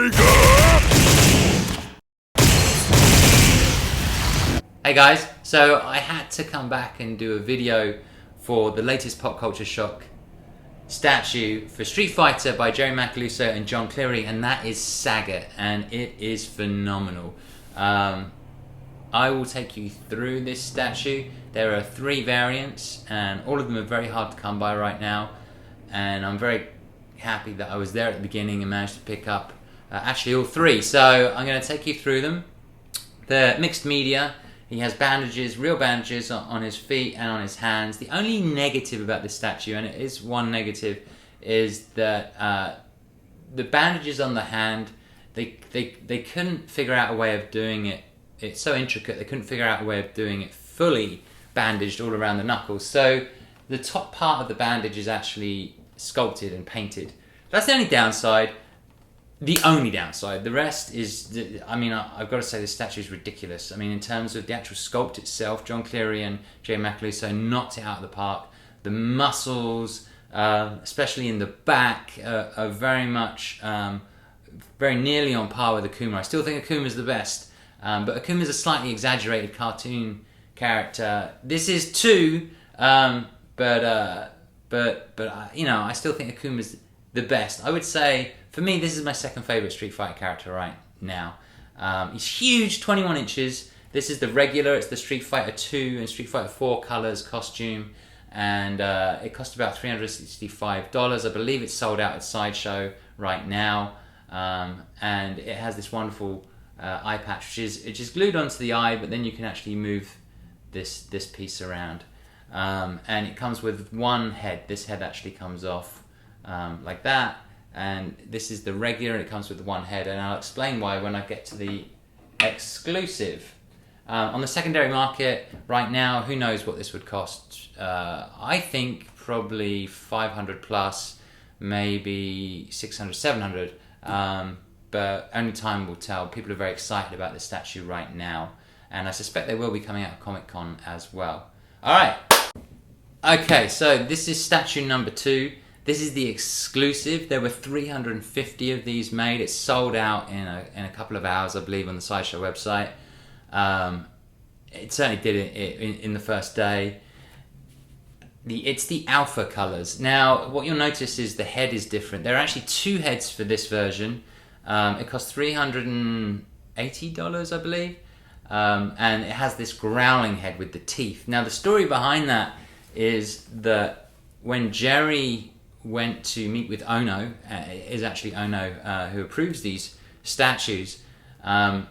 Hey guys, so I had to come back and do a video for the latest Pop Culture Shock statue for Street Fighter by Jerry Macaluso and John Cleary, and that is Sagat, and it is phenomenal. I will take you through this statue. There are 3 variants, and all of them are very hard to come by right now, and I'm very happy that I was there at the beginning and managed to pick up actually all 3. So I'm going to take you through them. The mixed media. He has bandages, real bandages on his feet and on his hands. The only negative about this statue, and it is one negative, is that the bandages on the hand, they couldn't figure out a way of doing it. It's so intricate, they couldn't figure out a way of doing it fully bandaged all around the knuckles. So the top part of the bandage is actually sculpted and painted. That's the only downside. The only downside. The rest is, I mean, I've got to say this statue is ridiculous. I mean, in terms of the actual sculpt itself, John Cleary and Jay Macaluso knocked it out of the park. The muscles, especially in the back, are very much, very nearly on par with Akuma. I still think Akuma's the best, but Akuma's a slightly exaggerated cartoon character. This is too, but you know, I still think Akuma's the best. I would say, for me, this is my second favourite Street Fighter character right now. He's huge, 21 inches. This is the regular, it's the Street Fighter 2 and Street Fighter 4 colours costume. And it cost about $365. I believe it's sold out at Sideshow right now. And it has this wonderful eye patch, which is glued onto the eye, but then you can actually move this piece around. And it comes with one head. This head actually comes off like that, and this is the regular, and it comes with one head, and I'll explain why when I get to the exclusive. On the secondary market right now, who knows what this would cost. I think probably 500 plus, maybe 600, 700, but only time will tell. People are very excited about this statue right now, and I suspect they will be coming out of Comic-Con as well. Alright, okay, so this is statue number 2. This is the exclusive. There were 350 of these made. It's sold out in a couple of hours, I believe, on the Sideshow website. It certainly did it in the first day. It's the alpha colors. Now, what you'll notice is the head is different. There are actually 2 heads for this version. It costs $380, I believe. And it has this growling head with the teeth. Now, the story behind that is that when Jerry went to meet with Ono, is actually Ono who approves these statues. Ono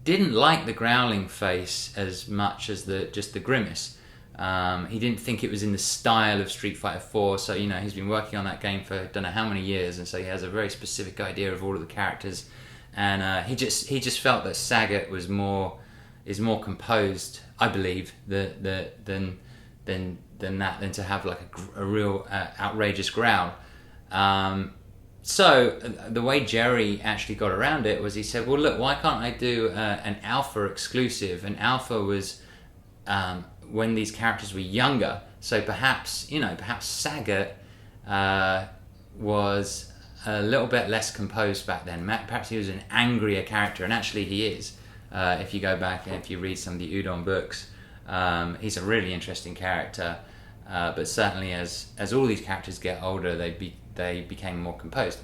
didn't like the growling face as much as just the grimace. He didn't think it was in the style of Street Fighter 4, so you know he's been working on that game for don't know how many years, and so he has a very specific idea of all of the characters. And he just felt that Sagat is more composed, I believe, than to have like a real outrageous growl. So the way Jerry actually got around it was he said, well look, why can't I do an alpha exclusive? And alpha was when these characters were younger, so perhaps Sagat was a little bit less composed back then. Perhaps he was an angrier character, and actually he is. If you go back and if you read some of the Udon books, he's a really interesting character, but certainly as all these characters get older, they became more composed.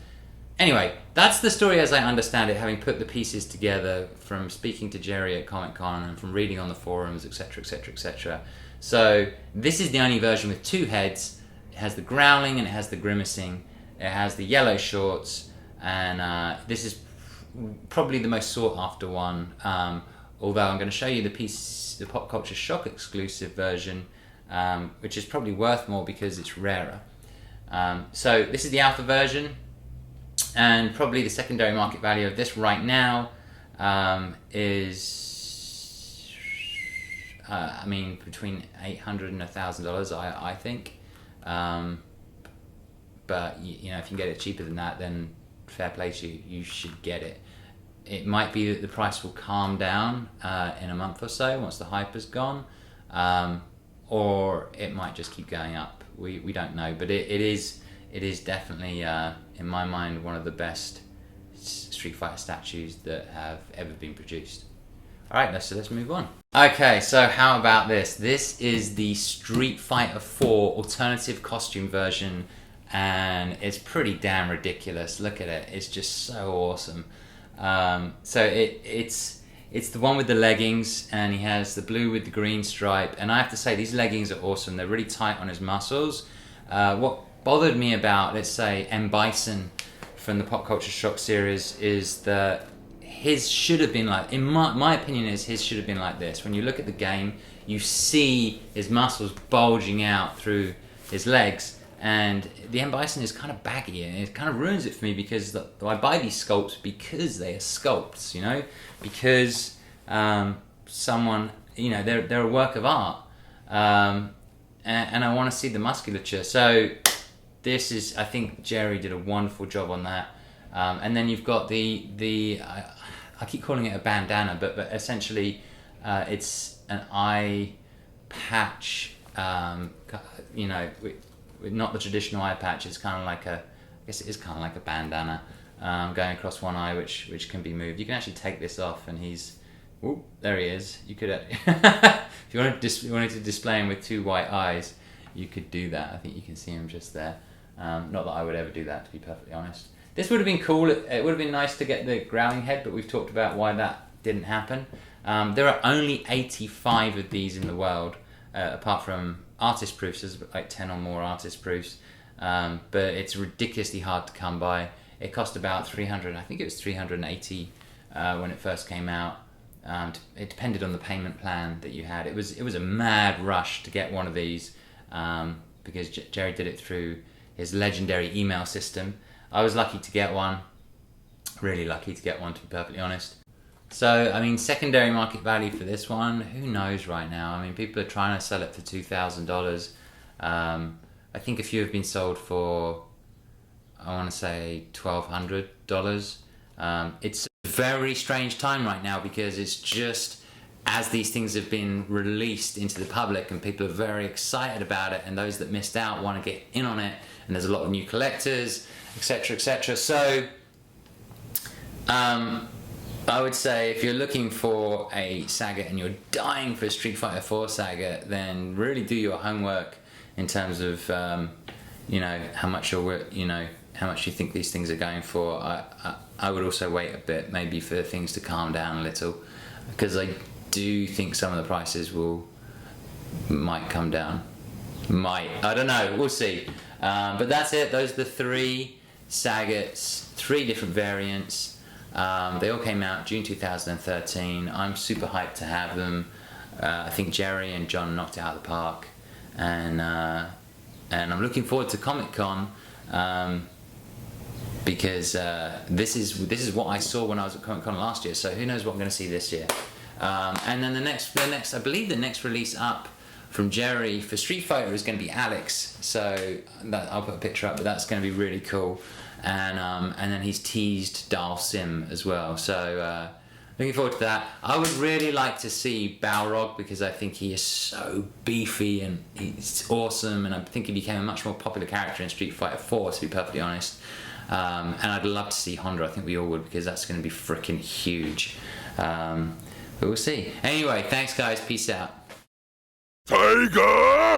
Anyway, that's the story as I understand it, having put the pieces together from speaking to Jerry at Comic-Con and from reading on the forums, etc, etc, etc. So this is the only version with 2 heads. It has the growling and it has the grimacing. It has the yellow shorts, and this is probably the most sought after one, although I'm going to show you the Pop Culture Shock exclusive version, which is probably worth more because it's rarer. So this is the alpha version, and probably the secondary market value of this right now is I mean between $800 and $1,000, I think. But you know, if you can get it cheaper than that, then fair play to you, you should get it. It might be that the price will calm down in a month or so once the hype is gone, or it might just keep going up. We don't know, but it is it is definitely, in my mind, one of the best Street Fighter statues that have ever been produced. Alright, let's move on. Okay, so how about this? This is the Street Fighter 4 alternative costume version, and it's pretty damn ridiculous. Look at it, it's just so awesome. So it's the one with the leggings, and he has the blue with the green stripe, and I have to say these leggings are awesome. They're really tight on his muscles. What bothered me about, let's say, M. Bison from the Pop Culture Shock series is that his should have been like, in my opinion is his should have been like this. When you look at the game, you see his muscles bulging out through his legs, and the M. Bison is kind of baggy, and it kind of ruins it for me, because I buy these sculpts because they are sculpts, you know, because someone, you know, they're a work of art, and I want to see the musculature. So this is, I think Jerry did a wonderful job on that. And then you've got I keep calling it a bandana, but essentially it's an eye patch, you know, with not the traditional eye patch. It's kind of like I guess it is kind of like a bandana going across one eye, which can be moved. You can actually take this off, and there he is. You could, if you wanted to display him with two white eyes, you could do that. I think you can see him just there. Not that I would ever do that, to be perfectly honest. This would have been cool. It would have been nice to get the growling head, but we've talked about why that didn't happen. There are only 85 of these in the world, apart from artist proofs. There's like 10 or more artist proofs, but it's ridiculously hard to come by. It cost about 300. I think it was 380 when it first came out. It depended on the payment plan that you had. It was a mad rush to get one of these, because Jerry did it through his legendary email system. I was lucky to get one, really lucky to get one, to be perfectly honest. So, I mean, secondary market value for this one, who knows right now? I mean, people are trying to sell it for $2,000. I think a few have been sold for, I want to say, $1,200. It's a very strange time right now, because it's just as these things have been released into the public and people are very excited about it, and those that missed out want to get in on it, and there's a lot of new collectors, etc., etc. So I would say if you're looking for a Sagat and you're dying for a Street Fighter 4 Sagat, then really do your homework in terms of you know, how much you think these things are going for. I would also wait a bit, maybe for things to calm down a little, because I do think some of the prices might come down. I don't know, we'll see. But that's it. Those are the 3 Sagats, 3 different variants. They all came out June 2013. I'm super hyped to have them. I think Jerry and John knocked it out of the park, and I'm looking forward to Comic-Con, because this is what I saw when I was at Comic-Con last year. So who knows what I'm going to see this year. And then the next, I believe the next release up from Jerry for Street Fighter is going to be Alex. So I'll put a picture up, but that's going to be really cool. And then he's teased Darl Sim as well. So looking forward to that. I would really like to see Balrog, because I think he is so beefy and he's awesome, and I think he became a much more popular character in Street Fighter 4, to be perfectly honest. And I'd love to see Honda. I think we all would, because that's going to be freaking huge. But we'll see. Anyway, thanks guys. Peace out. Tiger!